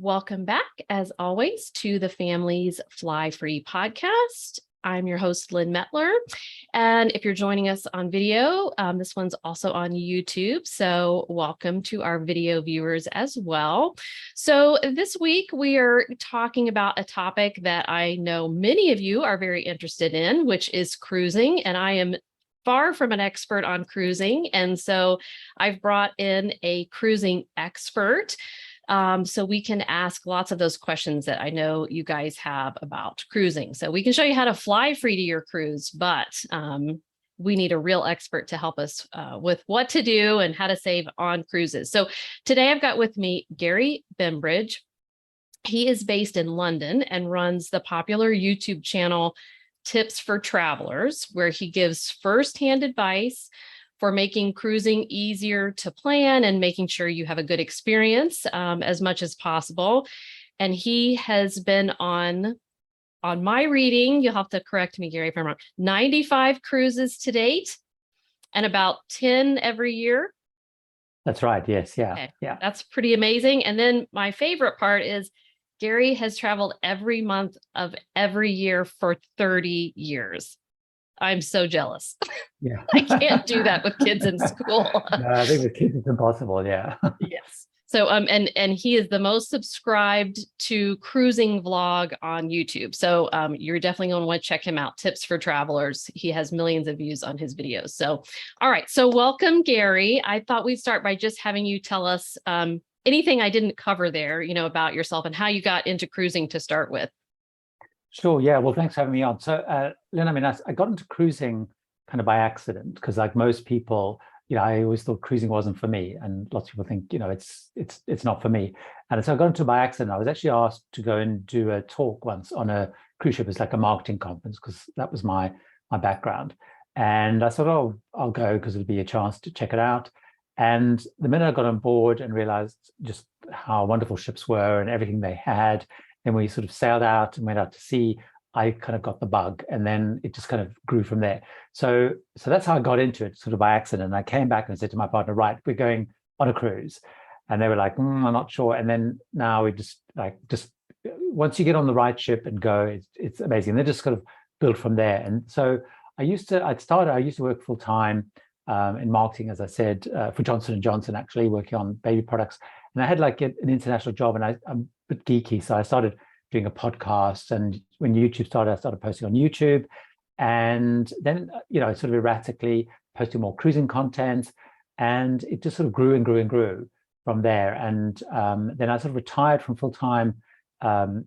Welcome back, as always, to the Family's Flyfree podcast. I'm your host, Lynn Mettler. And if you're joining us on video, this one's also on YouTube. So welcome to our video viewers as well. So this week, we are talking about a topic that I know many of you are very interested in, which is cruising. And I am far from an expert on cruising. And so I've brought in a cruising expert. So we can ask lots of those questions that I know you guys have about cruising. So we can show you how to fly free to your cruise, but we need a real expert to help us with what to do and how to save on cruises. So today I've got with me Gary Bembridge. He is based in London and runs the popular YouTube channel Tips for Travelers, where he gives firsthand advice for making cruising easier to plan and making sure you have a good experience as much as possible. And he has been on my reading, you'll have to correct me, Gary, if I'm wrong, 95 cruises to date and about 10 every year. That's right. Yes. Yeah. Okay. Yeah. That's pretty amazing. And then my favorite part is Gary has traveled every month of every year for 30 years. I'm so jealous. Yeah. I can't do that with kids in school. No, I think with kids it's impossible. Yeah. Yes. So and he is the most subscribed to cruising vlog on YouTube. So you're definitely going to want to check him out. Tips for Travelers. He has millions of views on his videos. So all right. So welcome, Gary. I thought we'd start by just having you tell us anything I didn't cover there, about yourself and how you got into cruising to start with. Sure. Yeah. Well, thanks for having me on. So, Lynn, I got into cruising kind of by accident because, like most people, I always thought cruising wasn't for me, and lots of people think, it's not for me. And so I got into it by accident. I was actually asked to go and do a talk once on a cruise ship. It's like a marketing conference because that was my background. And I thought, oh, I'll go because it'll be a chance to check it out. And the minute I got on board and realized just how wonderful ships were and everything they had, and we sort of sailed out and went out to sea, I kind of got the bug, and then it just kind of grew from there. So that's how I got into it, sort of by accident. And I came back and said to my partner, right, we're going on a cruise. And they were like, I'm not sure. And then now we just once you get on the right ship and go, it's amazing. And they just kind of built from there. And so I used to work full time in marketing, as I said, for Johnson & Johnson, actually working on baby products. And I had like an international job, and I'm a bit geeky. So I started doing a podcast, and when YouTube started, I started posting on YouTube. And then, sort of erratically posting more cruising content, and it just sort of grew and grew and grew from there. And then I sort of retired from full-time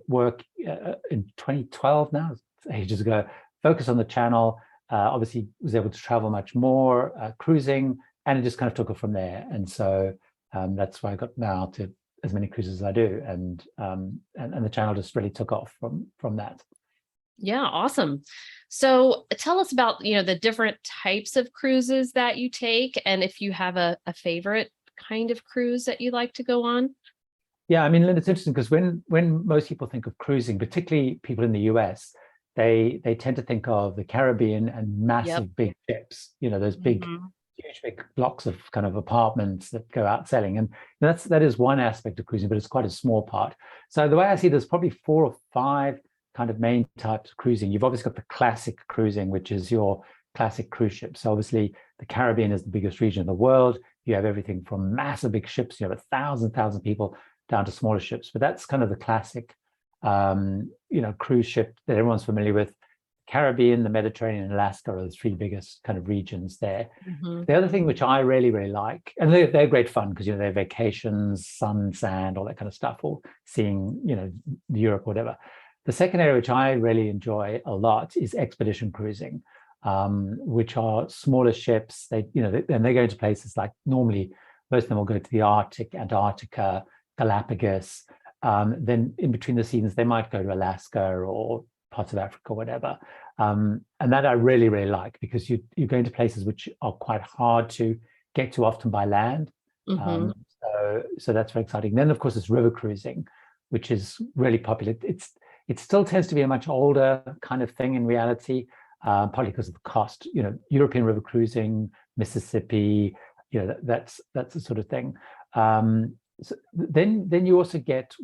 work in 2012 now, ages ago, focused on the channel, obviously was able to travel much more, cruising, and it just kind of took it from there. And so that's why I got now to as many cruises as I do, and the channel just really took off from that. Yeah, awesome. So tell us about the different types of cruises that you take, and if you have a favorite kind of cruise that you like to go on. Yeah, I mean, Linda, it's interesting because when most people think of cruising, particularly people in the US, they tend to think of the Caribbean and massive big ships. Those big. Huge big blocks of kind of apartments that go out selling, and that is one aspect of cruising, but it's quite a small part. So the way I see it, there's probably 4 or 5 kind of main types of cruising. You've obviously got the classic cruising, which is your classic cruise ships. So obviously the Caribbean is the biggest region of the world. You have everything from massive big ships, 1,000 people, down to smaller ships. But that's kind of the classic cruise ship that everyone's familiar with. Caribbean, the Mediterranean, and Alaska are the 3 biggest kind of regions there. Mm-hmm. The other thing which I really, really like, and they're great fun because, they're vacations, sun, sand, all that kind of stuff, or seeing, Europe, whatever. The second area which I really enjoy a lot is expedition cruising, which are smaller ships. They go into places like, normally, most of them will go to the Arctic, Antarctica, Galapagos. Then in between the seasons, they might go to Alaska or parts of Africa, whatever. And that I really, really like, because you're going to places which are quite hard to get to often by land. Mm-hmm. So that's very exciting. Then, of course, it's river cruising, which is really popular. It still tends to be a much older kind of thing in reality, partly because of the cost. European river cruising, Mississippi, that's the sort of thing. then you also get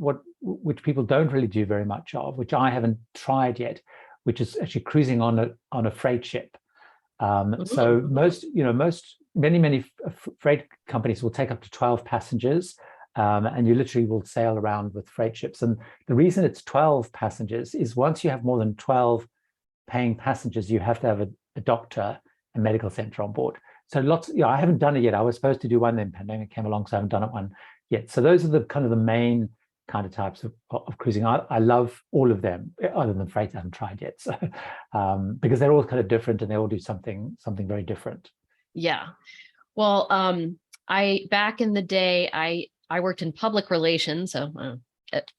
which people don't really do very much of, which I haven't tried yet, which is actually cruising on a freight ship. So many freight companies will take up to 12 passengers, and you literally will sail around with freight ships. And the reason it's 12 passengers is once you have more than 12 paying passengers, you have to have a doctor and medical center on board. So I haven't done it yet. I was supposed to do one, then pandemic came along, so I haven't done it one yet. So those are the kind of the main kind of types of cruising. I love all of them, other than freight. I haven't tried yet, so because they're all kind of different and they all do something very different. Yeah. Well, back in the day, I worked in public relations, so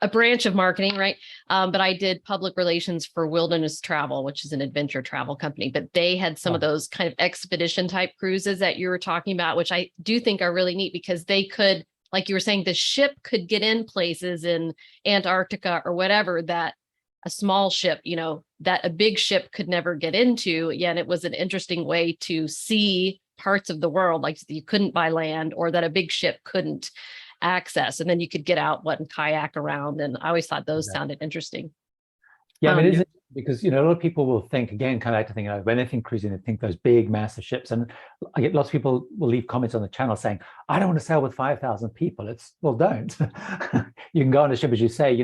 a branch of marketing, right? But I did public relations for Wilderness Travel, which is an adventure travel company. But they had some of those kind of expedition type cruises that you were talking about, which I do think are really neat because they could, like you were saying, the ship could get in places in Antarctica or whatever that a small ship, that a big ship could never get into. Yeah, and it was an interesting way to see parts of the world like you couldn't by land, or that a big ship couldn't access. And then you could get out and kayak around. And I always thought those sounded interesting. Yeah, I mean, it is because a lot of people will think, again, kind of like to think, when they think cruising, they think those big, massive ships. And I get lots of people will leave comments on the channel saying, I don't want to sail with 5,000 people. Well, don't. You can go on a ship, as you say,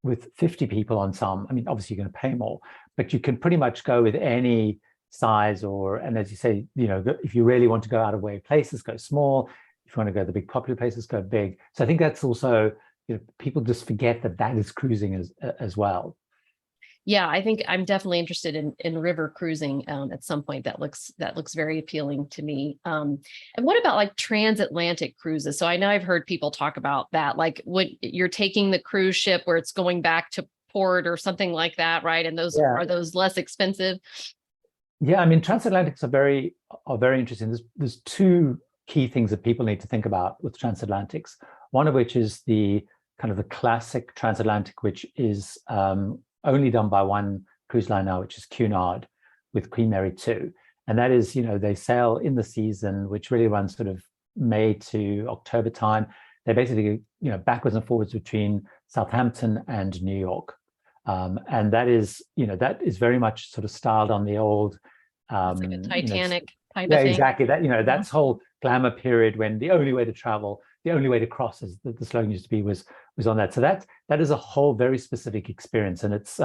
with 50 people on some. I mean, obviously you're going to pay more, but you can pretty much go with any size, and as you say, if you really want to go out of way places, go small. If you want to go to the big popular places, go big. So I think that's also, people just forget that is cruising as well. Yeah, I think I'm definitely interested in river cruising at some point. That looks very appealing to me. And what about like transatlantic cruises? So I know I've heard people talk about that, like when you're taking the cruise ship where it's going back to port or something like that, right? And are those less expensive? Yeah, I mean, transatlantics are very interesting. There's two key things that people need to think about with transatlantics. One of which is the kind of the classic transatlantic, which is only done by one cruise line now, which is Cunard with Queen Mary 2. And that is, they sail in the season, which really runs sort of May to October time. They basically, backwards and forwards between Southampton and New York. And that is very much sort of styled on the old it's like a Titanic type of thing. Exactly. That's whole glamour period when the only way to travel, the only way to cross, as the slogan used to be, was on that. So that is a whole very specific experience, and it's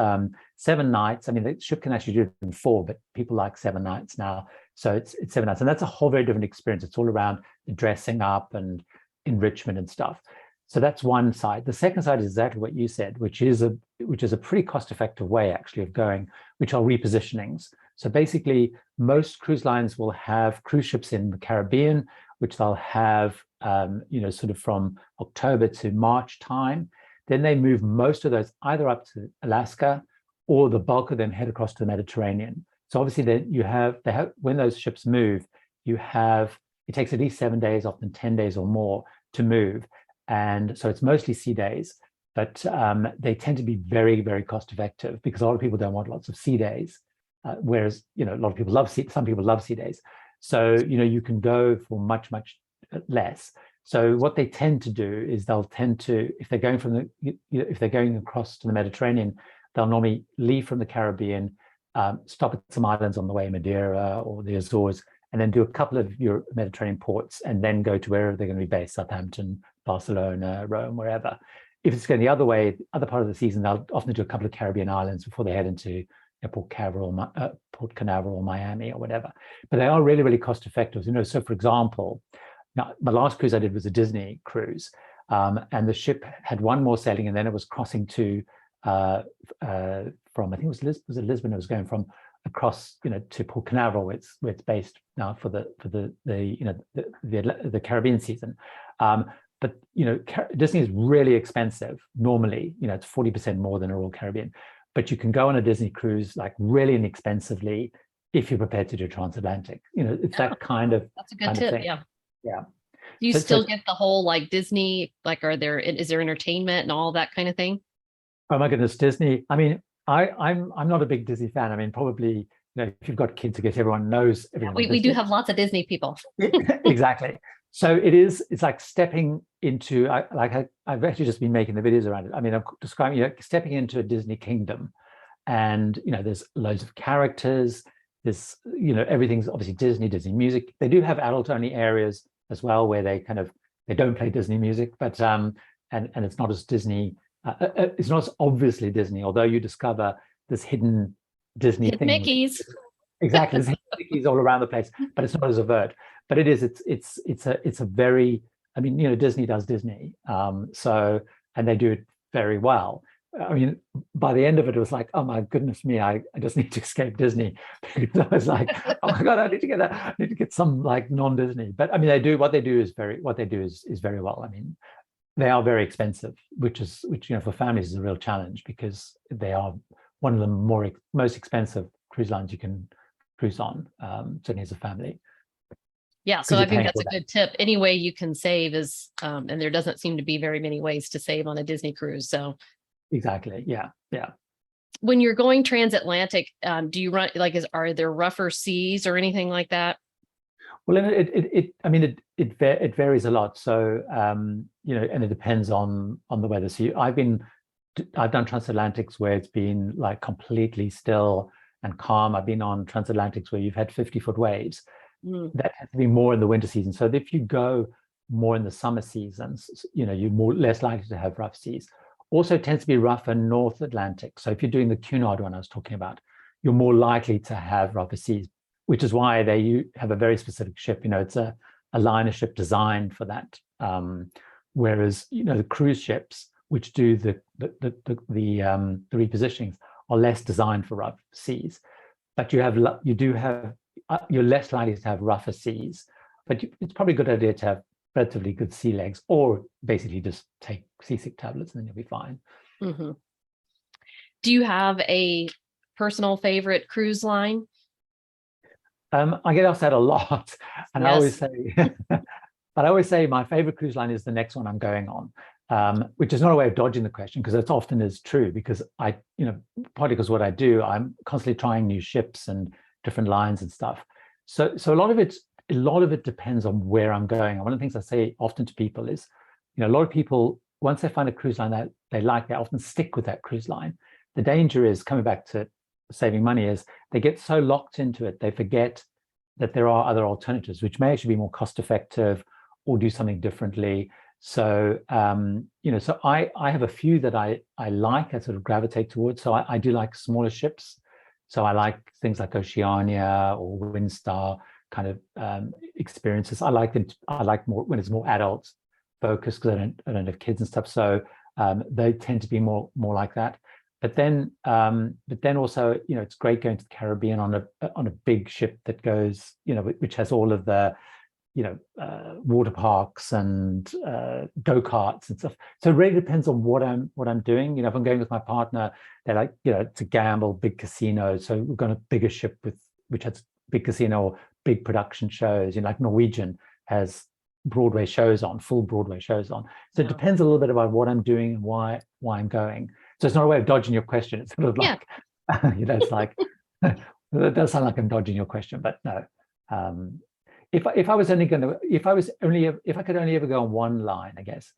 7 nights. I mean, the ship can actually do it in 4, but people like 7 nights now, so it's 7 nights, and that's a whole very different experience. It's all around the dressing up and enrichment and stuff. So that's one side. The second side is exactly what you said, which is a pretty cost-effective way actually of going, which are repositionings. So basically, most cruise lines will have cruise ships in the Caribbean, which they'll have, sort of from October to March time. Then they move most of those either up to Alaska, or the bulk of them head across to the Mediterranean. So obviously, then when those ships move, it takes at least 7 days, often 10 days or more to move. And so it's mostly sea days, but they tend to be very, very cost effective because a lot of people don't want lots of sea days. Whereas, a lot of people some people love sea days. So, you can go for much, much less. So what they tend to do is if they're going if they're going across to the Mediterranean, they'll normally leave from the Caribbean, stop at some islands on the way, Madeira or the Azores, and then do a couple of your Mediterranean ports, and then go to wherever they're going to be based, Southampton, Barcelona, Rome, wherever. If it's going the other way, other part of the season, they'll often do a couple of Caribbean islands before they head into Port Canaveral or Miami or whatever. But they are really, really cost effective. So for example, now my last cruise I did was a Disney cruise, and the ship had one more sailing, and then it was crossing to from, I think it was Lisbon. It was going from across, to Port Canaveral, where it's based now for the Caribbean season. But Disney is really expensive normally. It's 40% more than a Royal Caribbean. But you can go on a Disney cruise like really inexpensively if you're prepared to do transatlantic. It's that kind of that's a good tip. thing. Yeah. Do you still get the whole like Disney? Like, is there entertainment and all that kind of thing? Oh my goodness, Disney. I mean, I'm not a big Disney fan. I mean, probably if you've got kids, I guess everyone knows everyone. We do have lots of Disney people. Exactly. So it's like stepping into, I've actually just been making the videos around it. I mean, I'm describing, stepping into a Disney kingdom, and, there's loads of characters. There's, everything's obviously Disney music. They do have adult only areas as well, where they don't play Disney music, but, and it's not as Disney, it's not as obviously Disney, although you discover this hidden Disney Hidden thing. Mickeys. Exactly. There's Mickeys all around the place, but it's not as overt. But it's a very, I mean, Disney does Disney. So, and they do it very well. I mean, by the end of it, it was like, oh my goodness me, I just need to escape Disney, because I was like, oh my God, I need to get some like non-Disney. But I mean, what they do is very well. I mean, they are very expensive, which for families is a real challenge, because they are one of the most expensive cruise lines you can cruise on, certainly as a family. Yeah, so I think that's a good tip. Any way you can save is, and there doesn't seem to be very many ways to save on a Disney cruise. So exactly, yeah. When you're going transatlantic, do you run are there rougher seas or anything like that? Well, it varies a lot. So and it depends on the weather. So I've done transatlantics where it's been like completely still and calm. I've been on transatlantics where you've had 50-foot waves. That has to be more in the winter season. So if you go more in the summer seasons, you're less likely to have rough seas. Also, it tends to be rougher North Atlantic. So if you're doing the Cunard one I was talking about, you're more likely to have rougher seas, which is why they have a very specific ship. It's a liner ship designed for that. Whereas the cruise ships, which do the repositionings, are less designed for rough seas. But you're less likely to have rougher seas, but it's probably a good idea to have relatively good sea legs, or basically just take seasick tablets and then you'll be fine. Mm-hmm. Do you have a personal favorite cruise line? I get asked that a lot, and Yes. I always say my favorite cruise line is the next one I'm going on, which is not a way of dodging the question, because it often is true, because partly because what I do, I'm constantly trying new ships and different lines and stuff. So a lot of it depends on where I'm going. And one of the things I say often to people is, a lot of people, once they find a cruise line that they like, they often stick with that cruise line. The danger is, coming back to saving money, is they get so locked into it, they forget that there are other alternatives, which may actually be more cost effective or do something differently. So, so I have a few that I like, I sort of gravitate towards. So I do like smaller ships. So I like things like Oceania or Windstar kind of experiences. I like more when it's more adult focused, because I don't have kids and stuff. So they tend to be more like that. But then also, it's great going to the Caribbean on a big ship that goes, which has all of the, water parks and go-karts and stuff. So it really depends on what I'm doing. If I'm going with my partner, they like, to gamble, big casinos. So we've got a bigger ship which has big casino or big production shows. Like Norwegian has Broadway shows on, full Broadway shows on. So it depends a little bit about what I'm doing and why I'm going. So it's not a way of dodging your question. It's sort of like, it's like, it does sound like I'm dodging your question, but no. If I could only ever go on one line, I guess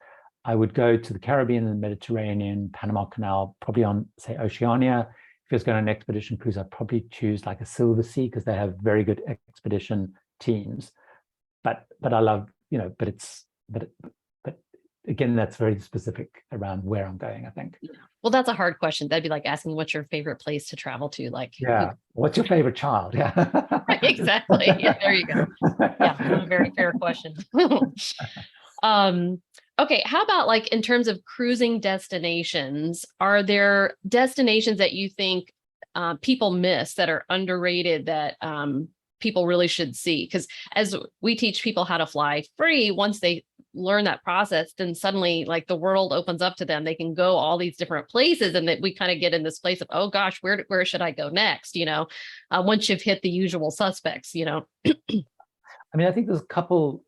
I would go to the Caribbean and the Mediterranean, Panama Canal, probably on, say, Oceania. If I was going on an expedition cruise, I'd probably choose like a Silver Sea, because they have very good expedition teams. But I love, but again, that's very specific around where I'm going, I think. Well, that's a hard question. That'd be like asking what's your favorite place to travel to. Like, what's your favorite child? Yeah. Right, exactly. Yeah, there you go. Yeah, a very fair question. Okay, how about like in terms of cruising destinations, are there destinations that you think people miss that are underrated that people really should see? Because as we teach people how to fly free, once they learn that process, then suddenly like the world opens up to them. They can go all these different places, and that we kind of get in this place of, oh gosh, where should I go next? Once you've hit the usual suspects, I mean, I think there's a couple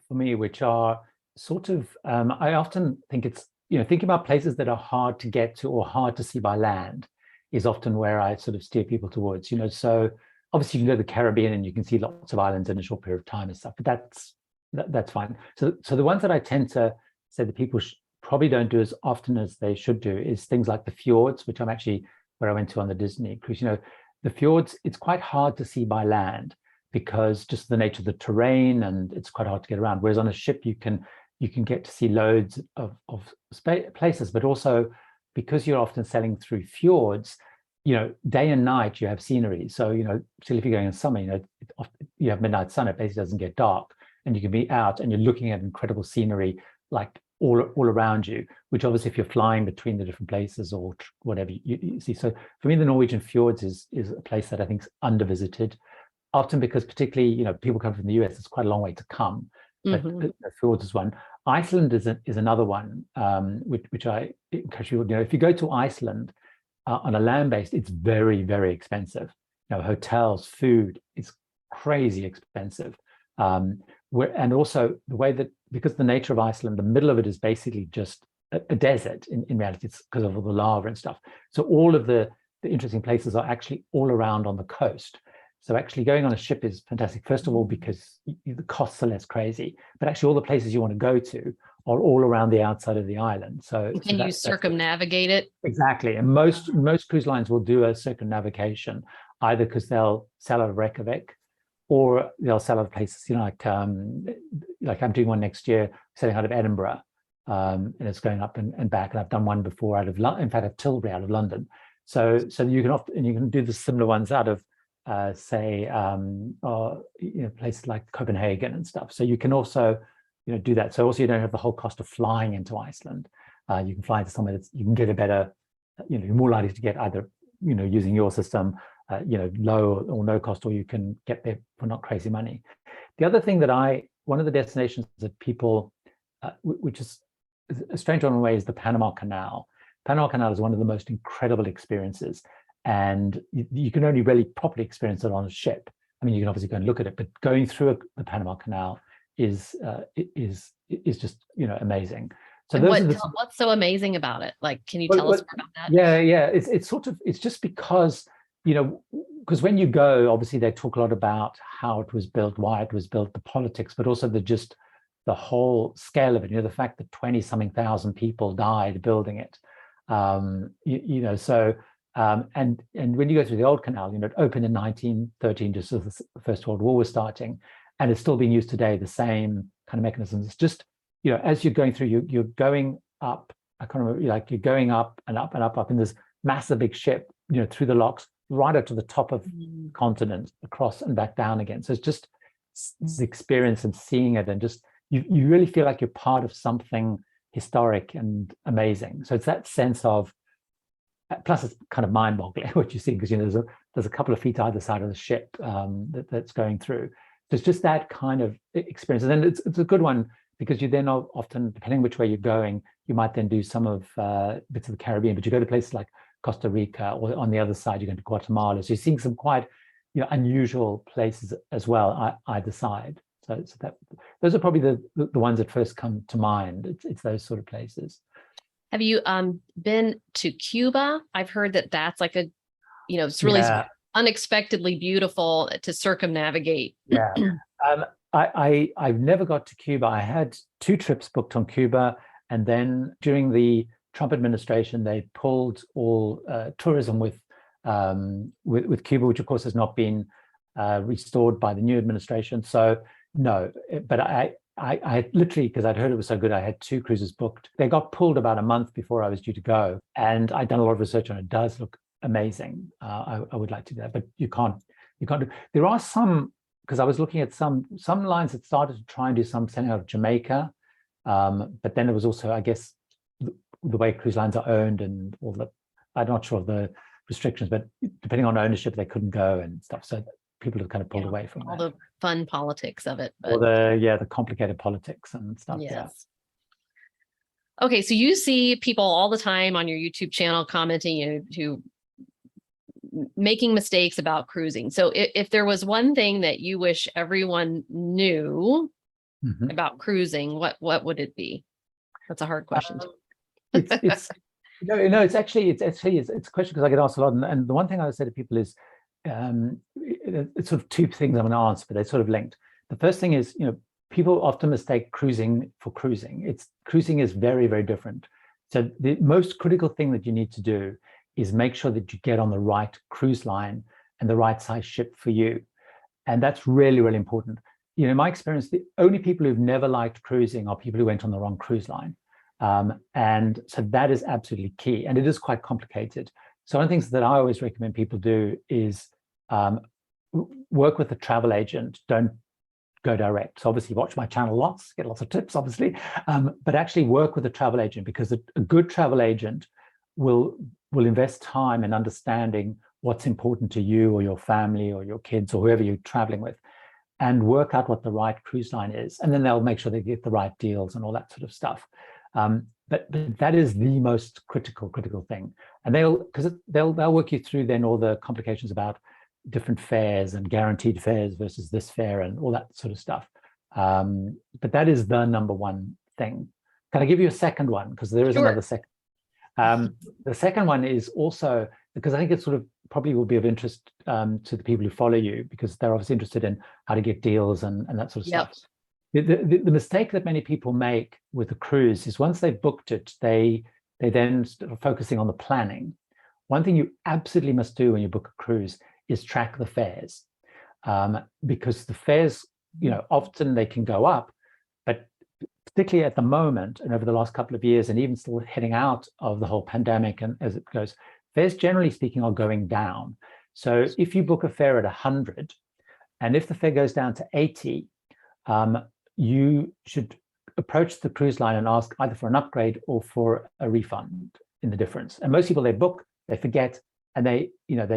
for me which are sort of, I often think it's, thinking about places that are hard to get to or hard to see by land is often where I sort of steer people towards. So obviously you can go to the Caribbean and you can see lots of islands in a short period of time and stuff, but that's fine. So the ones that I tend to say that people probably don't do as often as they should do is things like the fjords, which I'm actually where I went to on the Disney cruise. The fjords, it's quite hard to see by land because just the nature of the terrain, and it's quite hard to get around. Whereas on a ship, you can get to see loads of places, but also because you're often sailing through fjords, day and night you have scenery. So, particularly if you're going in summer, you have midnight sun, it basically doesn't get dark, and you can be out and you're looking at incredible scenery like all around you, which obviously if you're flying between the different places or whatever you see. So for me, the Norwegian fjords is a place that I think is undervisited, often because particularly, people come from the US, it's quite a long way to come. But the fjords is one. Iceland is another one, which I encourage you. If you go to Iceland on a land-based, it's very, very expensive. Hotels, food, it's crazy expensive. And also the way that, because the nature of Iceland, the middle of it is basically just a desert in reality. It's because of all the lava and stuff. So all of the interesting places are actually all around on the coast. So actually going on a ship is fantastic, first of all, because the costs are less crazy, but actually all the places you want to go to are all around the outside of the island. So can you circumnavigate it? Exactly. And most cruise lines will do a circumnavigation, either because they'll sail out of Reykjavik or they'll sail out of places, like I'm doing one next year, sailing out of Edinburgh, and it's going up and back. And I've done one before out of London, in fact, at Tilbury out of London. So you can do the similar ones out of places like Copenhagen and stuff. So you can also, do that. So also you don't have the whole cost of flying into Iceland. You can fly into somewhere that you can get a better, you're more likely to get either, using your system, low or no cost, or you can get there for not crazy money. The other thing that one of the destinations that people, which is a strange one in a way, is the Panama Canal. Panama Canal is one of the most incredible experiences. And you can only really properly experience it on a ship. I mean, you can obviously go and look at it, but going through the Panama Canal is just amazing. So what's so amazing about it? Like, can you tell us more about that? Yeah. It's just because because when you go, obviously they talk a lot about how it was built, why it was built, the politics, but also the whole scale of it. The fact that 20-something thousand people died building it. So. And when you go through the old canal, it opened in 1913, just as the First World War was starting, and it's still being used today, the same kind of mechanisms. It's just, as you're going through, you're going up, I can't remember, you're going up and up and up in this massive big ship, through the locks, right up to the top of the continent, across and back down again. So it's just the experience and seeing it, and just, you really feel like you're part of something historic and amazing. So it's that sense of, plus it's kind of mind-boggling what you see, because there's a couple of feet either side of the ship that's going through. So it's just that kind of experience. And then it's a good one because you then often, depending which way you're going, you might then do some of bits of the Caribbean, but you go to places like Costa Rica, or on the other side you're going to Guatemala. So you're seeing some quite unusual places as well either side. So that those are probably the ones that first come to mind. It's those sort of places. Have you been to Cuba? I've heard that that's like it's really unexpectedly beautiful to circumnavigate. Yeah. I've never got to Cuba. I had 2 trips booked on Cuba, and then during the Trump administration, they pulled all tourism with Cuba, which of course has not been restored by the new administration. So no, but I literally, because I'd heard it was so good, I had 2 cruises booked. They got pulled about a month before I was due to go, and I'd done a lot of research on it. It does look amazing. I would like to do that, but you can't do. There are some, because I was looking at some lines that started to try and do some sailing out of Jamaica, but then there was also, I guess, the way cruise lines are owned and all that. I'm not sure of the restrictions, but depending on ownership, they couldn't go and stuff. So people have kind of pulled away from all that. the fun politics of it. But... Or the complicated politics and stuff. Yes. Yeah. Okay, so you see people all the time on your YouTube channel commenting, to making mistakes about cruising. So if there was one thing that you wish everyone knew about cruising, what would it be? That's a hard question. It's it's a question because I get asked a lot, and the one thing I would say to people is it's sort of 2 things I'm going to answer, but they're sort of linked. The first thing is, people often mistake cruising for cruising. Cruising is very, very different. So the most critical thing that you need to do is make sure that you get on the right cruise line and the right size ship for you. And that's really, really important. In my experience, the only people who've never liked cruising are people who went on the wrong cruise line. And so that is absolutely key. And it is quite complicated. So one of the things that I always recommend people do is work with a travel agent. Don't go direct. So obviously watch my channel lots, get lots of tips, obviously, but actually work with a travel agent, because a good travel agent will invest time in understanding what's important to you or your family or your kids or whoever you're traveling with, and work out what the right cruise line is. And then they'll make sure they get the right deals and all that sort of stuff. But that is the most critical thing. And they'll work you through then all the complications about different fares and guaranteed fares versus this fare and all that sort of stuff. But that is the number one thing. Can I give you a second one? Because there is Sure. another second. The second one is also, because I think it sort of probably will be of interest to the people who follow you, because they're obviously interested in how to get deals and that sort of Yep. stuff. The mistake that many people make with a cruise is once they've booked it, they then start focusing on the planning. One thing you absolutely must do when you book a cruise is track the fares, because the fares, often they can go up, but particularly at the moment and over the last couple of years, and even still heading out of the whole pandemic and as it goes, fares generally speaking are going down. So if you book a fare at 100, and if the fare goes down to 80, you should approach the cruise line and ask either for an upgrade or for a refund in the difference. And most people, they book, they forget, and they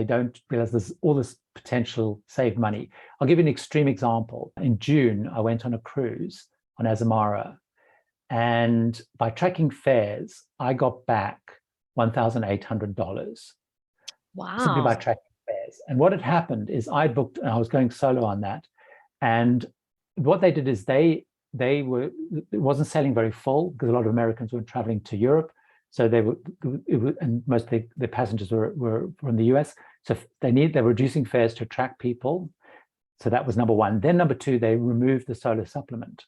don't realize there's all this potential saved money. I'll give you an extreme example. In June, I went on a cruise on Azamara, and by tracking fares, I got back $1,800. Wow. Simply by tracking fares. And what had happened is I booked, and I was going solo on that, and what they did is it wasn't selling very full, because a lot of Americans were traveling to Europe. So and most of the passengers were from the US. So they were reducing fares to attract people. So that was number one. Then number two, they removed the solo supplement.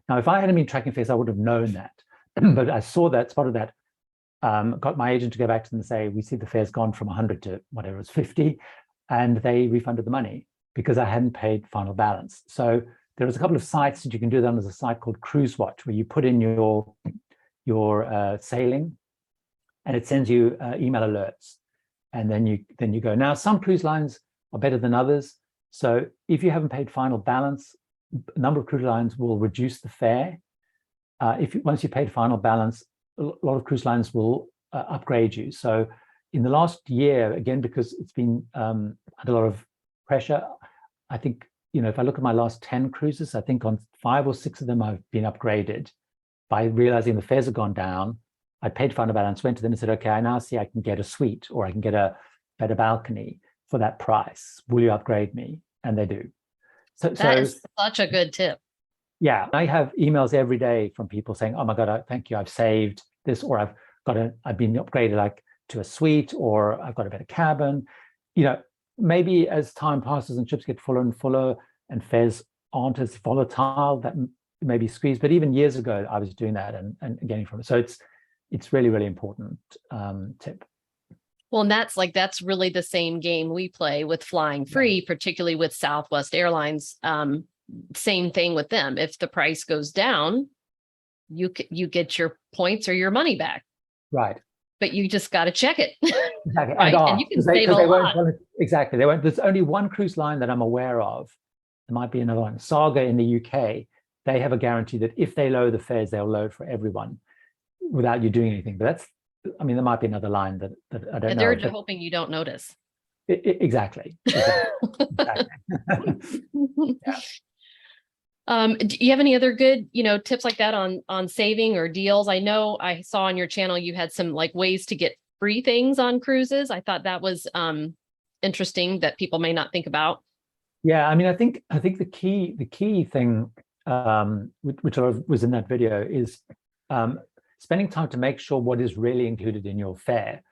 Now, if I hadn't been tracking fares, I would have known that. But I saw that, spotted that, got my agent to go back to them and say, we see the fares gone from 100 to whatever it was, 50, and they refunded the money because I hadn't paid final balance. So there's a couple of sites that you can do that on. There's a site called Cruise Watch, where you put in your sailing, and it sends you email alerts, and then you go. Now, some cruise lines are better than others. So if you haven't paid final balance, a number of cruise lines will reduce the fare. Once you paid final balance, a lot of cruise lines will upgrade you. So in the last year, again, because it's been under a lot of pressure, I think, if I look at my last 10 cruises, I think on 5 or 6 of them I've been upgraded by realizing the fares have gone down. I paid final balance, went to them and said, okay, I now see I can get a suite, or I can get a better balcony for that price. Will you upgrade me? And they do. That is such a good tip. Yeah, I have emails every day from people saying, oh my God, thank you, I've saved this, or I've been upgraded like to a suite, or I've got a better cabin. Maybe as time passes and ships get fuller and fuller and fares aren't as volatile, that may be squeezed. But even years ago, I was doing that and getting from it. So it's really, really important tip. Well, and that's really the same game we play with Flying Free, particularly with Southwest Airlines. Same thing with them. If the price goes down, you get your points or your money back. Right. But you just got to check it. Exactly. Right? And you can save a lot. Exactly. There's only one cruise line that I'm aware of. There might be another one. Saga in the UK. They have a guarantee that if they lower the fares, they'll lower it for everyone without you doing anything. But there might be another line that I don't know. They're hoping you don't notice. Exactly. Exactly. Yeah. Do you have any other good, tips like that on saving or deals? I know I saw on your channel you had some like ways to get free things on cruises. I thought that was interesting that people may not think about. Yeah, I think the key thing, which was in that video, is spending time to make sure what is really included in your fare.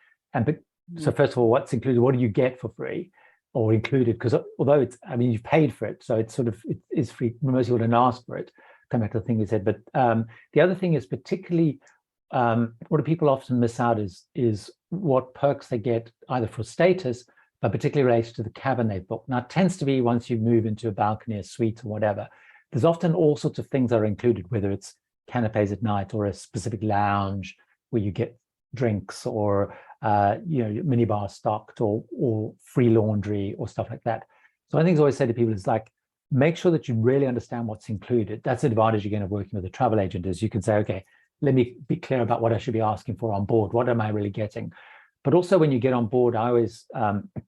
So first of all, what's included? What do you get for free or included? Because although you've paid for it, so it's it is free. Most people don't ask for it. come back to the thing we said. But the other thing is particularly what people often miss out is what perks they get either for status, but particularly related to the cabin they've booked. Now, it tends to be once you move into a balcony, a suite, or whatever, there's often all sorts of things that are included, whether it's canapes at night or a specific lounge where you get drinks or minibar stocked or free laundry or stuff like that. So one of the things I always say to people is like, make sure that you really understand what's included. That's the advantage again of working with a travel agent, is you can say, okay, let me be clear about what I should be asking for on board. What am I really getting? But also when you get on board, I always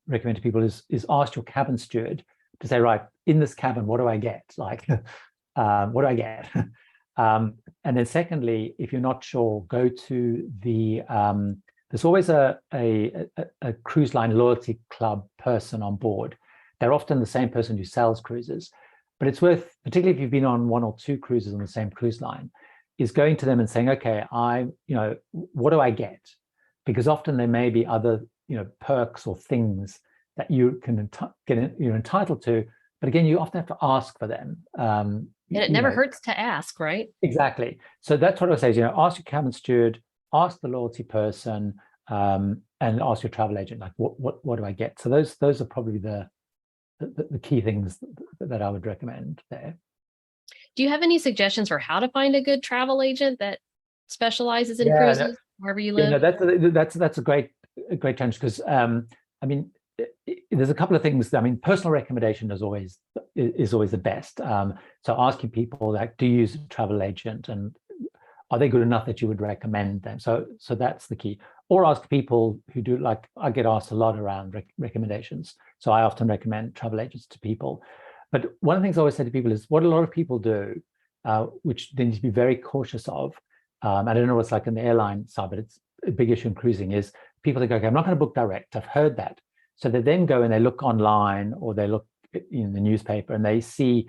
recommend to people is ask your cabin steward to say, right, in this cabin, what do I get? Like, what do I get? And then secondly, if you're not sure, go to the, there's always a cruise line loyalty club person on board. They're often the same person who sells cruises, but it's worth, particularly if you've been on 1 or 2 cruises on the same cruise line, is going to them and saying, okay, what do I get? Because often there may be other, perks or things that you can you're entitled to, but again, you often have to ask for them. And it never hurts to ask, right? Exactly. So that's what I say is, ask your cabin steward, ask the loyalty person, and ask your travel agent, like, what do I get? So those are probably the key things that I would recommend there. Do you have any suggestions for how to find a good travel agent that specializes in cruises wherever you live? That's a great challenge, because there's a couple of things. Personal recommendation is always the best. So asking people, like, do you use a travel agent, and are they good enough that you would recommend them? So that's the key. Or ask people who do, like, I get asked a lot around recommendations. So I often recommend travel agents to people. But one of the things I always say to people is what a lot of people do, which they need to be very cautious of. I don't know what it's like in the airline side, but it's a big issue in cruising, is people think, okay, I'm not going to book direct. I've heard that. So they then go and they look online, or they look in the newspaper, and they see,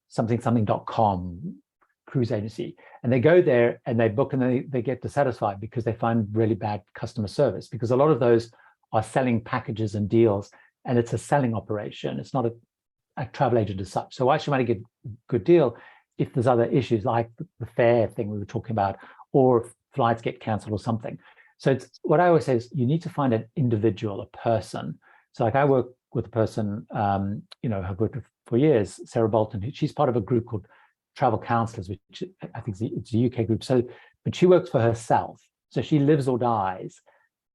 something.com cruise agency, and they go there and they book, and they get dissatisfied because they find really bad customer service, because a lot of those are selling packages and deals, and it's a selling operation. It's not a travel agent as such. So why should I get a good deal if there's other issues like the fare thing we were talking about, or flights get canceled or something? So it's what I always say is you need to find an individual, a person. So like I work with a person, I've worked with for years, Sarah Bolton. She's part of a group called Travel Counselors, which I think it's a UK group. So, but she works for herself. So she lives or dies.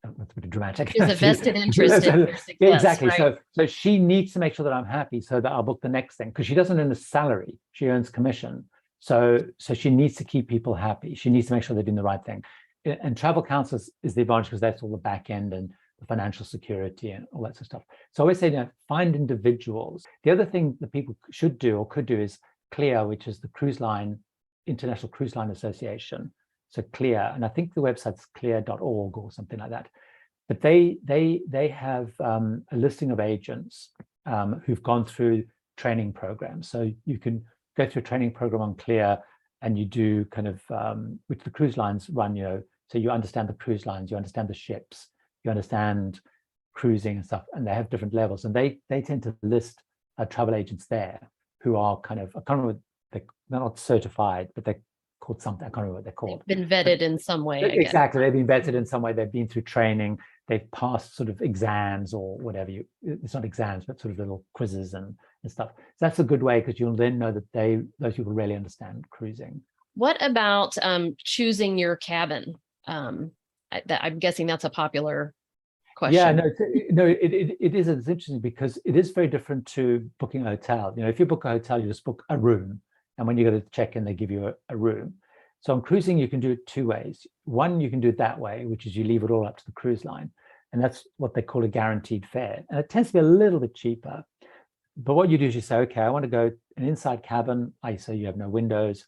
That's a bit dramatic. There's a vested interest in your success, exactly. Right? So she needs to make sure that I'm happy, so that I'll book the next thing, because she doesn't earn a salary; she earns commission. So she needs to keep people happy. She needs to make sure they're doing the right thing. And travel counselors is the advantage, because that's all the back end and the financial security and all that sort of stuff. So I always say, find individuals. The other thing that people should do or could do is CLIA, which is the International Cruise Line Association. So CLIA, and I think the website's clear.org or something like that. But they have a listing of agents who've gone through training programs. So you can go through a training program on CLIA, and you do kind of which the cruise lines run. So you understand the cruise lines, you understand the ships, you understand cruising and stuff, and they have different levels. And they tend to list travel agents there who are kind of, I can't remember, they're not certified, but they're called something. I can't remember what they're called. They've been vetted in some way. Exactly. They've been vetted in some way. They've been through training. They've passed sort of exams or whatever. It's not exams, but sort of little quizzes and stuff. So that's a good way, because you'll then know that those people really understand cruising. What about choosing your cabin? I'm guessing that's a popular question. Yeah, it is. It's interesting, because it is very different to booking a hotel. If you book a hotel, you just book a room, and when you go to check in, they give you a room. So on cruising, you can do it 2 ways. One, you can do it that way, which is you leave it all up to the cruise line, and that's what they call a guaranteed fare, and it tends to be a little bit cheaper. But what you do is you say, okay, I want to go an inside cabin, so you have no windows,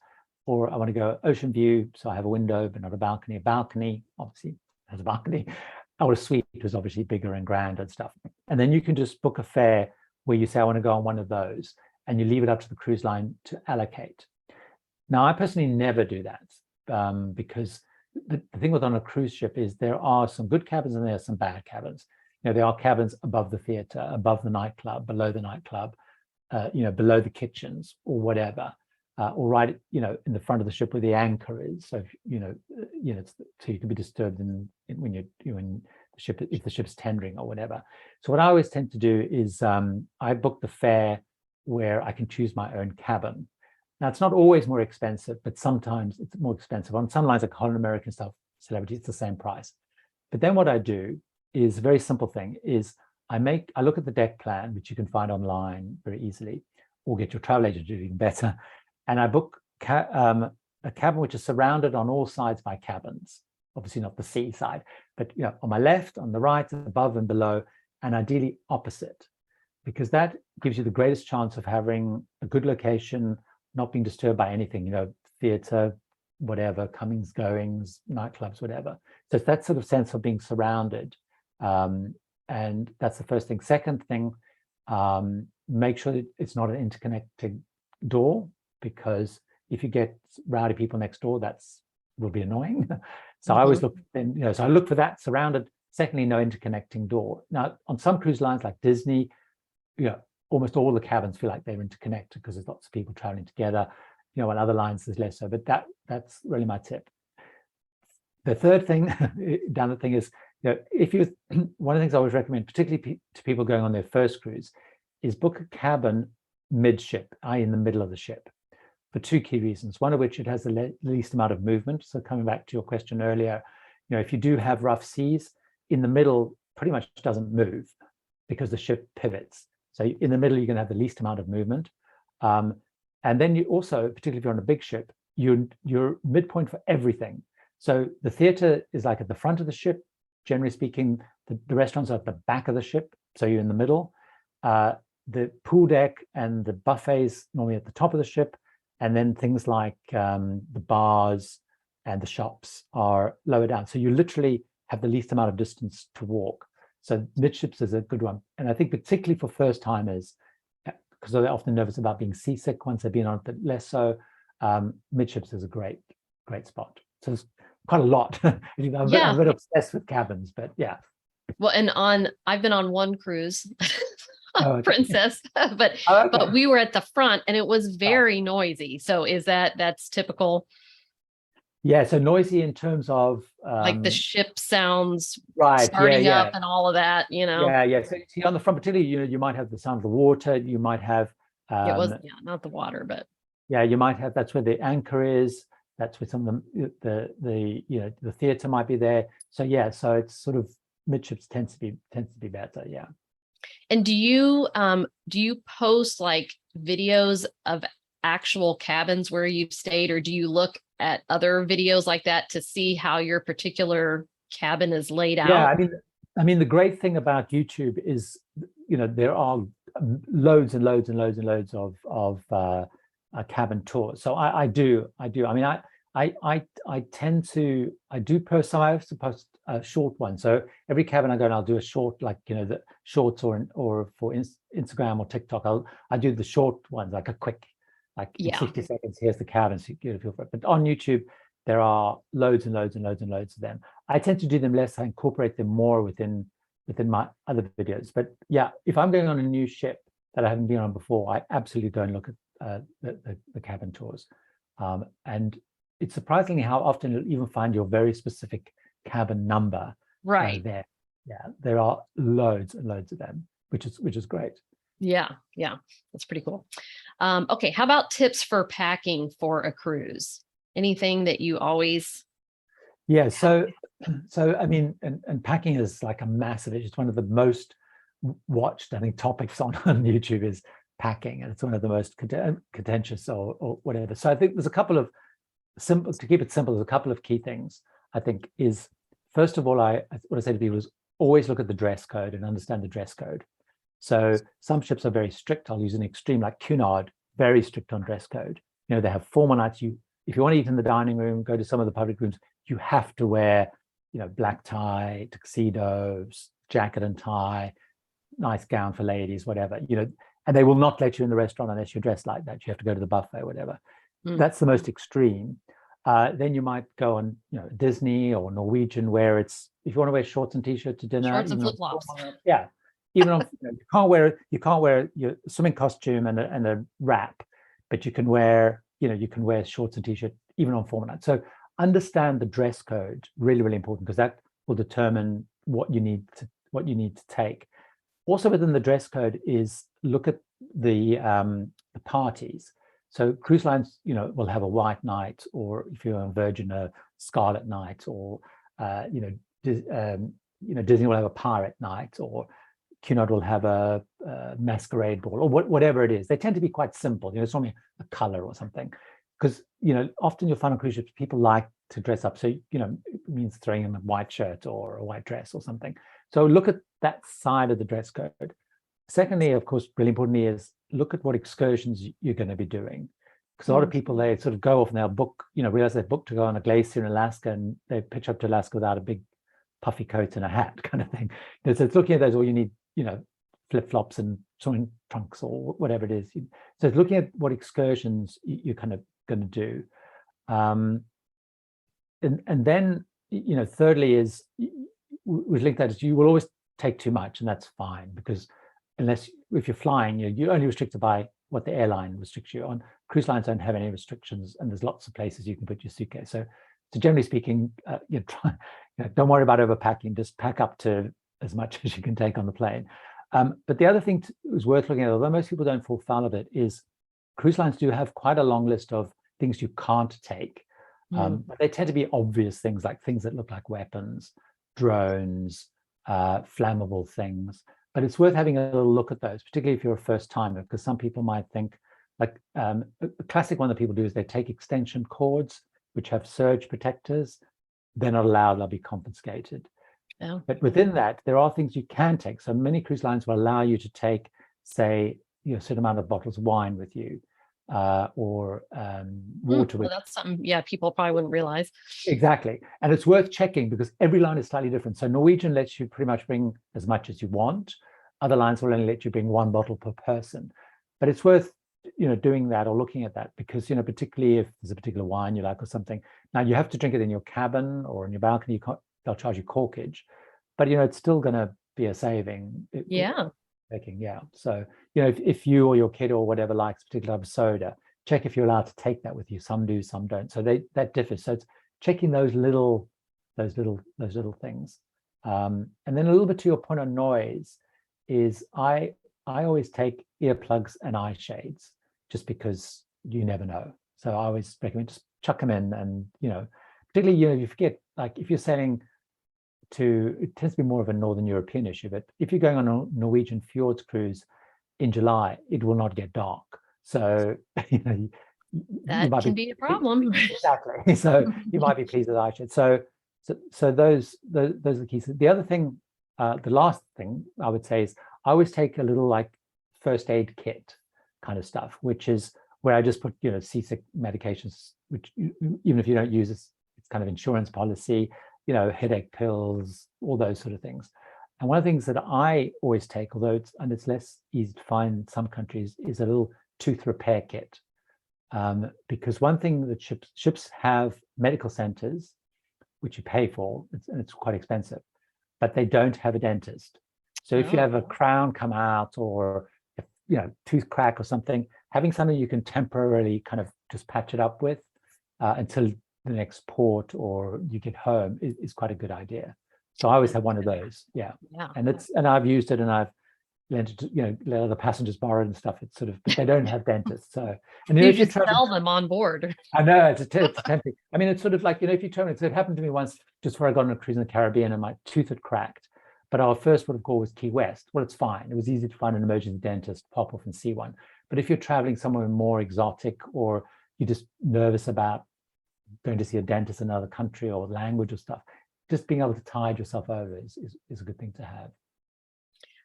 or I want to go ocean view, so I have a window but not a balcony. A balcony obviously has a balcony, or a suite was obviously bigger and grander and stuff. And then you can just book a fare where you say, I want to go on one of those, and you leave it up to the cruise line to allocate. Now, I personally never do that, because the thing with on a cruise ship is there are some good cabins and there are some bad cabins. There are cabins above the theater, above the nightclub, below the nightclub, below the kitchens or whatever. or right, in the front of the ship where the anchor is. So so you can be disturbed when you're in the ship if the ship's tendering or whatever. So what I always tend to do is I book the fare where I can choose my own cabin. Now it's not always more expensive, but sometimes it's more expensive. On some lines like Holland American stuff, Celebrity, it's the same price. But then what I do is a very simple thing: is I look at the deck plan, which you can find online very easily, or get your travel agent to do even better. And I book a cabin which is surrounded on all sides by cabins, obviously not the sea side, but on my left, on the right, above and below, and ideally opposite, because that gives you the greatest chance of having a good location, not being disturbed by anything, theater, whatever, comings, goings, nightclubs, whatever. So it's that sort of sense of being surrounded. And that's the first thing. Second thing, make sure that it's not an interconnected door, because if you get rowdy people next door, will be annoying. So I always look, so I look for that surrounded. Secondly, no interconnecting door. Now, on some cruise lines like Disney, almost all the cabins feel like they're interconnected because there's lots of people traveling together. On other lines there's less so, but that's really my tip. The third thing, down the thing is, if you, one of the things I always recommend, particularly to people going on their first cruise, is book a cabin midship, i.e. in the middle of the ship, for two key reasons. One of which, it has the least amount of movement. So coming back to your question earlier, if you do have rough seas, in the middle pretty much doesn't move because the ship pivots. So in the middle, you're going to have the least amount of movement. And then you also, particularly if you're on a big ship, you're midpoint for everything. So the theater is like at the front of the ship. Generally speaking, the restaurants are at the back of the ship, so you're in the middle. The pool deck and the buffets normally at the top of the ship, and then things like the bars and the shops are lower down. So you literally have the least amount of distance to walk. So midships is a good one. And I think particularly for first timers, because they're often nervous about being seasick once they've been on it, but less so, midships is a great spot. So there's quite a lot. I'm a bit obsessed with cabins, but yeah. Well, and I've been on one cruise, Oh, okay. Princess, but we were at the front and it was very noisy. So that's typical? Yeah, so noisy in terms of like the ship sounds right, starting up and all of that, Yeah. So see, on the front, particularly, you might have the sound of the water. You might have it was not the water, but you might have, that's where the anchor is. That's where some of the theater might be there. So so it's sort of midships tends to be better. Yeah. And do you post like videos of actual cabins where you've stayed, or do you look at other videos like that to see how your particular cabin is laid out? Yeah, I mean, the great thing about YouTube is, there are loads and loads and loads and loads of cabin tours. So I do. I mean, I tend to, I do post some. I have to post a short one. So every cabin I go in, I'll do a short, like the shorts, or for Instagram or TikTok, I do the short ones, like a quick, like in 60 seconds. Here's the cabin, so you get a feel for it. But on YouTube, there are loads and loads and loads and loads of them. I tend to do them less. I incorporate them more within my other videos. But yeah, if I'm going on a new ship that I haven't been on before, I absolutely go and look at the cabin tours. And it's surprisingly how often you'll even find your very specific cabin number right there. Yeah, there are loads and loads of them, which is great. Yeah, that's pretty cool. Okay, how about tips for packing for a cruise? Anything that you always? Yeah, so I mean, and packing is like a massive issue. It's one of the most watched, I think, topics on YouTube is packing, and it's one of the most contentious or whatever. So I think there's a couple of simple, to keep it simple, there's a couple of key things. I think is, first of all, what I say to people is always look at the dress code and understand the dress code. So some ships are very strict. I'll use an extreme like Cunard, very strict on dress code. They have formal nights. If you want to eat in the dining room, go to some of the public rooms, you have to wear, black tie, tuxedos, jacket and tie, nice gown for ladies, whatever, and they will not let you in the restaurant unless you're dressed like that. You have to go to the buffet, whatever. That's the most extreme. Then you might go on, Disney or Norwegian, where it's, if you want to wear shorts and t-shirt to dinner, shorts and flip-flops. Yeah. Even on, you can't wear your swimming costume and a wrap, but you can wear you can wear shorts and t-shirt even on formal night. So understand the dress code, really, really important, because that will determine what you need to take. Also within the dress code is look at the parties. So cruise lines, will have a white night, or if you're on Virgin, a scarlet night, or Disney will have a pirate night, or Cunard will have a masquerade ball, or whatever it is. They tend to be quite simple. It's normally a color or something, because often you'll find on cruise ships people like to dress up. So it means throwing in a white shirt or a white dress or something. So look at that side of the dress code. Secondly, of course, really importantly, is look at what excursions you're going to be doing. Because a lot of people, they sort of go off and they'll book, realize they've booked to go on a glacier in Alaska, and they pitch up to Alaska without a big puffy coat and a hat kind of thing. So it's looking at those, or you need, flip-flops and swimming trunks or whatever it is. So it's looking at what excursions you're kind of going to do. And then, thirdly is, we link that is you will always take too much, and that's fine, because if you're flying, you're only restricted by what the airline restricts you on. Cruise lines don't have any restrictions, and there's lots of places you can put your suitcase. So generally speaking, don't worry about overpacking. Just pack up to as much as you can take on the plane. But the other thing is worth looking at, although most people don't fall foul of it, is cruise lines do have quite a long list of things you can't take. But they tend to be obvious things, like things that look like weapons, drones, flammable things. But it's worth having a little look at those, particularly if you're a first timer, because some people might think, like a classic one that people do is they take extension cords, which have surge protectors. They're not allowed, they'll be confiscated. Oh. But within that, there are things you can take. So many cruise lines will allow you to take, say, a certain amount of bottles of wine with you, or water. Well, that's something, people probably wouldn't realize. Exactly. And it's worth checking, because every line is slightly different. So Norwegian lets you pretty much bring as much as you want. Other lines will only let you bring one bottle per person. But it's worth, doing that or looking at that, because, particularly if there's a particular wine you like or something. Now, you have to drink it in your cabin or in your balcony. They'll charge you corkage, but, it's still going to be a saving. So, if you or your kid or whatever likes a particular type of soda, check if you're allowed to take that with you. Some do, some don't. So that differs. So it's checking those little things. And then a little bit to your point on noise is I always take earplugs and eye shades, just because you never know. So I always recommend just chuck them in, and particularly if you forget, like if you're sailing to, it tends to be more of a Northern European issue, but if you're going on a Norwegian fjords cruise in July, it will not get dark. So that can be a problem. Exactly. So you might be pleased with eye shade. So those are the keys. The other thing, the last thing I would say is I always take a little like first aid kit kind of stuff, which is where I just put seasick medications, which even if you don't use it, it's kind of insurance policy, headache pills, all those sort of things. And one of the things that I always take, although it's less easy to find in some countries, is a little tooth repair kit. Because one thing that ships have medical centers, which you pay for, and it's quite expensive, but they don't have a dentist. So if you have a crown come out, or tooth crack or something, having something you can temporarily kind of just patch it up with until the next port or you get home is quite a good idea. So I always have one of those. Yeah. And I've used it, and I've lent it to, let other passengers borrow it and stuff. It's sort of, but they don't have dentists. So, and you just sell them on board. I know, it's tempting. I mean, it's sort of like, if you told me, it happened to me once just before I got on a cruise in the Caribbean, and my tooth had cracked. But our first port of call was Key West. Well, it's fine. It was easy to find an emergency dentist, pop off and see one. But if you're traveling somewhere more exotic, or you're just nervous about going to see a dentist in another country or language or stuff, just being able to tide yourself over is a good thing to have.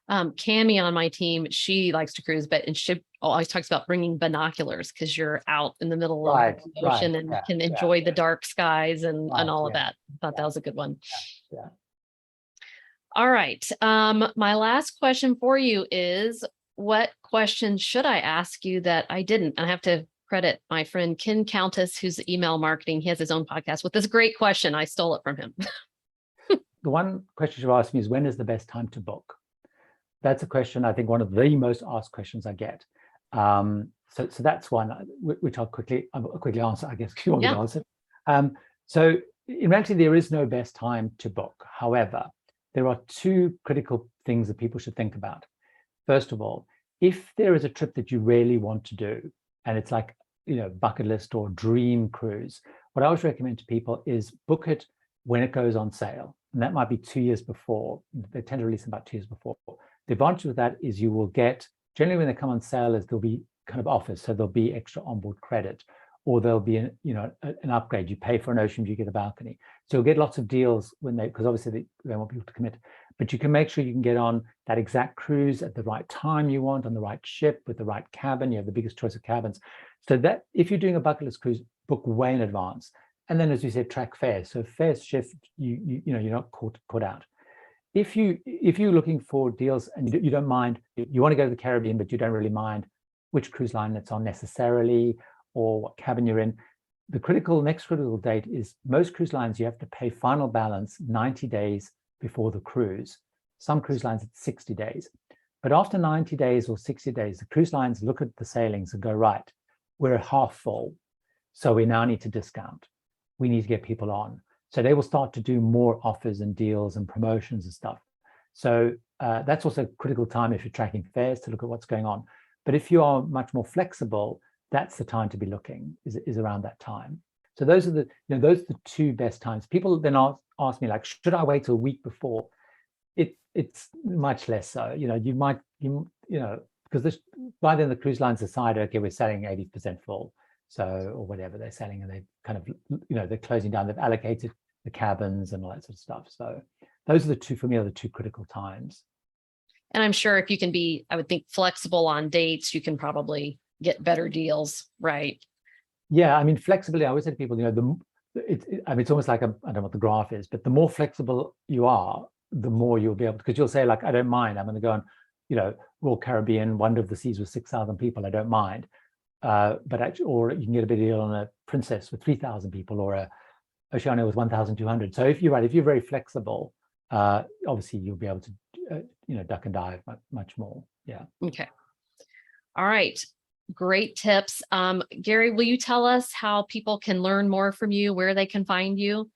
Cami on my team, she likes to cruise, and she always talks about bringing binoculars, because you're out in the middle of the ocean and can enjoy the dark skies and all of that. I thought that was a good one. Yeah. All right. My last question for you is, what question should I ask you that I didn't? I have to credit my friend Ken Countess, who's email marketing. He has his own podcast with this great question. I stole it from him. The one question you should ask me is, when is the best time to book? That's a question, I think, one of the most asked questions I get. So that's one which I'll quickly answer, I guess, if you want me Yeah. to answer. So in reality, there is no best time to book. However, there are two critical things that people should think about. First of all, if there is a trip that you really want to do, and it's like, bucket list or dream cruise, what I always recommend to people is book it when it goes on sale. And that might be 2 years before. They tend to release about 2 years before. The advantage of that is you will get, generally when they come on sale, is there'll be kind of offers. So there'll be extra onboard credit, or there'll be an upgrade. You pay for an ocean view, you get a balcony. So you'll get lots of deals because obviously they want people to commit. But you can make sure you can get on that exact cruise at the right time you want, on the right ship with the right cabin. You have the biggest choice of cabins. So that if you're doing a bucket list cruise, book way in advance. And then, as you said, track fares. So fares shift, you're not caught out. If you're looking for deals and you don't mind, you want to go to the Caribbean, but you don't really mind which cruise line it's on necessarily or what cabin you're in, the next critical date is most cruise lines, you have to pay final balance 90 days before the cruise. Some cruise lines it's 60 days. But after 90 days or 60 days, the cruise lines look at the sailings and go, right, we're half full. So we now need to discount. We need to get people on. So they will start to do more offers and deals and promotions and stuff. So that's also a critical time if you're tracking fares to look at what's going on. But if you are much more flexible, that's the time to be looking, is around that time. So those are the two best times. People then ask me, like, should I wait till a week before? It's much less so. Because by then the cruise lines decide, okay, we're selling 80% full, so, or whatever they're selling, and they kind of they're closing down. They've allocated the cabins and all that sort of stuff. So those are the two, for me, are the two critical times. And I'm sure if you can be, I would think, flexible on dates, you can probably get better deals, right? Yeah, I mean, flexibility, I always say to people, it's almost like I don't know what the graph is, but the more flexible you are, the more you'll be able to, because you'll say, like, I don't mind, I'm going to go on, Royal Caribbean, Wonder of the Seas with 6,000 people, I don't mind. But actually, or you can get a better deal on a Princess with 3,000 people, or a Oceania with 1,200. So if you're very flexible, obviously you'll be able to, duck and dive much more. Yeah. Okay. All right. Great tips. Gary, will you tell us how people can learn more from you, where they can find you?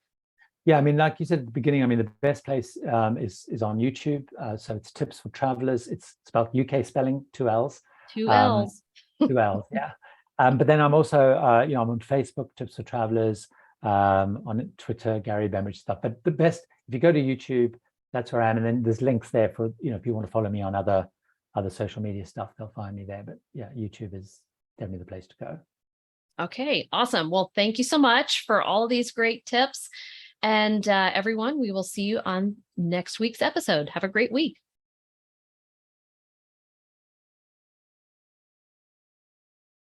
Yeah, I mean, like you said at the beginning, I mean, the best place is on YouTube. So it's Tips for Travelers. It's spelled UK spelling, 2 L's. 2 L's. 2 L's, yeah. But then I'm also, I'm on Facebook, Tips for Travelers, on Twitter, Gary Bembridge stuff. But the best, if you go to YouTube, that's where I am. And then there's links there for, if you want to follow me on other social media stuff, they'll find me there. But yeah, YouTube is definitely the place to go. Okay, awesome. Well, thank you so much for all of these great tips. And everyone, we will see you on next week's episode. Have a great week.